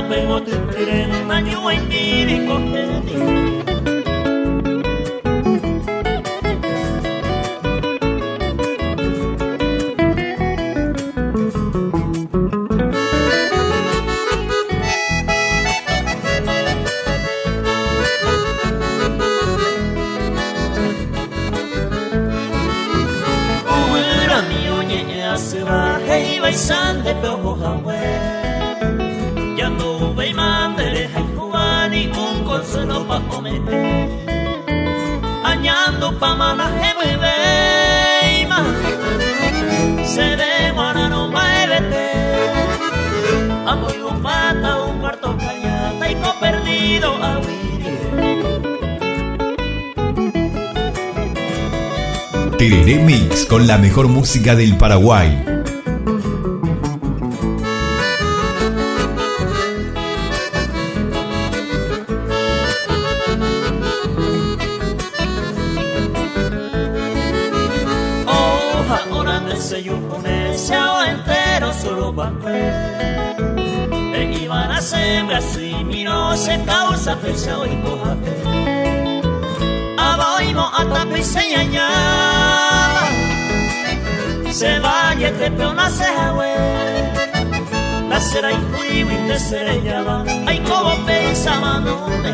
pego tu tren, año en mi cogeni. Hey, vai sande peho hawe. Ya no ve mandere hay juani un consuelo pa omete. Añando pa mana he veima. Se demora no muévete. Amo y un pata un cuarto callata y co perdido a Tereré Mix con la mejor música del Paraguay. Se causa presión y cojate Aboimo hasta piseña Se vaya te peona se hawe La será y fui te será Ay como pensa manone